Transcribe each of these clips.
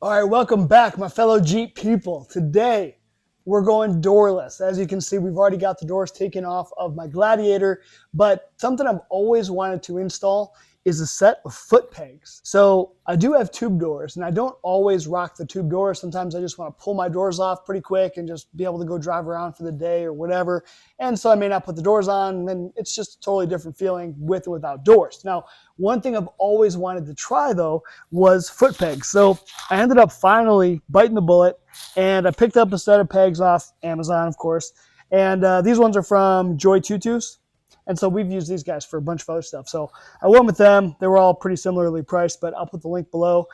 All right, welcome back, my fellow Jeep people. Today, we're going doorless. As you can see, we've already got the doors taken off of my Gladiator, but something I've always wanted to install is a set of foot pegs. So I do have tube doors, and I don't always rock the tube doors. Sometimes I just want to pull my doors off pretty quick and just be able to go drive around for the day or whatever. And so I may not put the doors on, and then it's just a totally different feeling with or without doors. Now, one thing I've always wanted to try, though, was foot pegs. So I ended up finally biting the bullet, and I picked up a set of pegs off Amazon, of course. And these ones are from Joytutus. And so we've used these guys for a bunch of other stuff. So I went with them. They were all pretty similarly priced, but I'll put the link below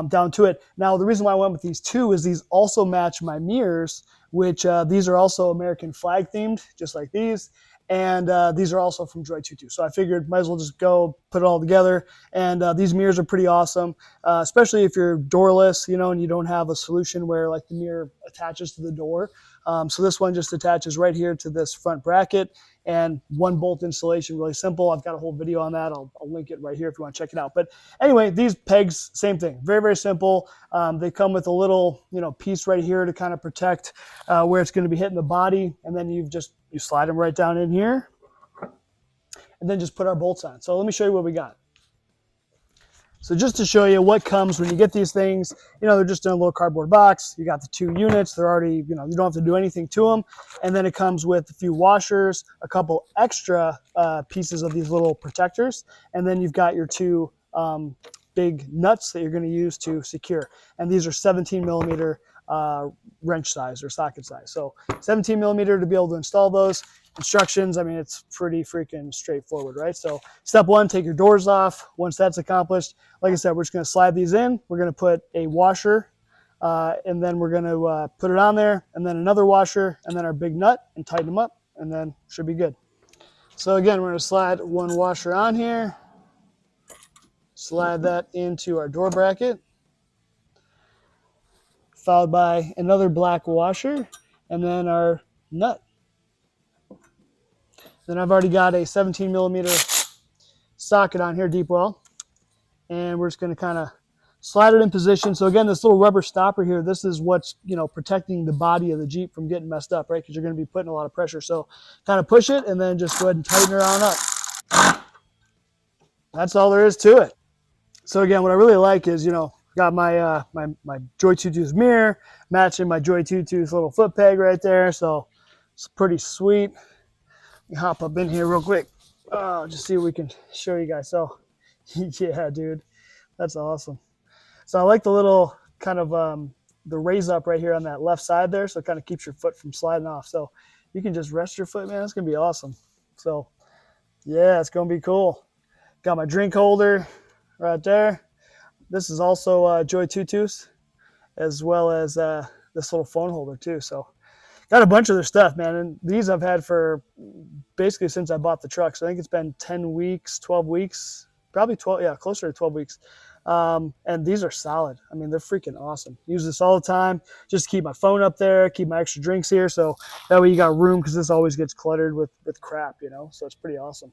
down to it. Now, the reason why I went with these two is these also match my mirrors, which these are also American flag themed, just like these. And these are also from Joytutus. So I figured might as well just go put it all together. And these mirrors are pretty awesome, especially if you're doorless, you know, and you don't have a solution where like the mirror attaches to the door. So this one just attaches right here to this front bracket, and one bolt installation, really simple. I've got a whole video on that. I'll link it right here if you want to check it out. But anyway, these pegs, same thing, very, very simple. They come with a little, piece right here to kind of protect where it's going to be hitting the body. And then you slide them right down in here and then just put our bolts on. So let me show you what we got. So just to show you what comes when you get these things, they're just in a little cardboard box. You got the two units. They're already, you don't have to do anything to them. And then it comes with a few washers, a couple extra pieces of these little protectors. And then you've got your two big nuts that you're going to use to secure. And these are 17 millimeter wrench size or socket size. So 17 millimeter to be able to install those. Instructions, I mean, it's pretty freaking straightforward, right? So step one, take your doors off. Once that's accomplished, like I said, we're just going to slide these in. We're going to put a washer, and then we're going to put it on there, and then another washer, and then our big nut, and tighten them up, and then should be good. So again, we're going to slide one washer on here, slide that into our door bracket, followed by another black washer, and then our nut. Then I've already got a 17 millimeter socket on here, deep well, and we're just going to kind of slide it in position. So again, this little rubber stopper here, this is what's protecting the body of the Jeep from getting messed up, right? Because you're going to be putting a lot of pressure. So kind of push it and then just go ahead and tighten her on up. That's all there is to it. So again, what I really like is got my my Joytutus mirror matching my Joytutus little foot peg right there. So it's pretty sweet. Hop up in here real quick. Just see what we can show you guys. So yeah, dude, that's awesome. So I like the little kind of the raise up right here on that left side there, so it kind of keeps your foot from sliding off. So you can just rest your foot, man. It's gonna be awesome. So yeah, it's gonna be cool. Got my drink holder right there. This is also Joytutus, as well as this little phone holder too. So got a bunch of their stuff, man. And these I've had for basically since I bought the truck. So I think it's been 10 weeks, 12 weeks, probably 12, yeah, closer to 12 weeks. And these are solid. I mean, they're freaking awesome. Use this all the time. Just keep my phone up there, keep my extra drinks here. So that way you got room, because this always gets cluttered with crap, So it's pretty awesome.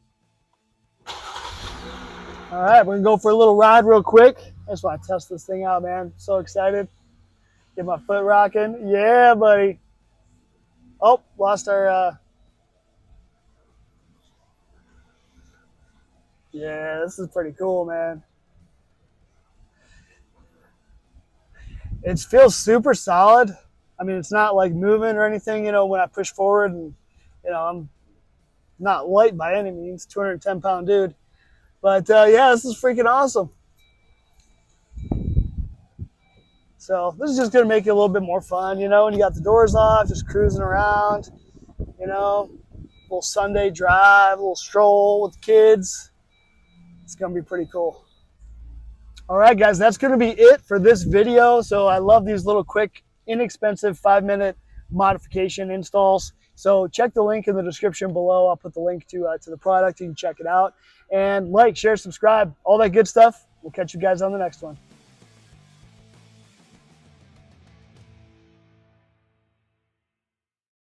All right, we're gonna go for a little ride real quick. I just want to test this thing out, man. So excited. Get my foot rocking. Yeah, buddy. Oh, lost our, yeah, this is pretty cool, man. It feels super solid. I mean, it's not like moving or anything, when I push forward, and, I'm not light by any means, 210-pound dude. But yeah, this is freaking awesome. So this is just going to make it a little bit more fun, when you got the doors off, just cruising around, little Sunday drive, a little stroll with the kids. It's going to be pretty cool. All right, guys, that's going to be it for this video. So I love these little quick, inexpensive 5-minute modification installs. So check the link in the description below. I'll put the link to the product. You can check it out. And like, share, subscribe, all that good stuff. We'll catch you guys on the next one.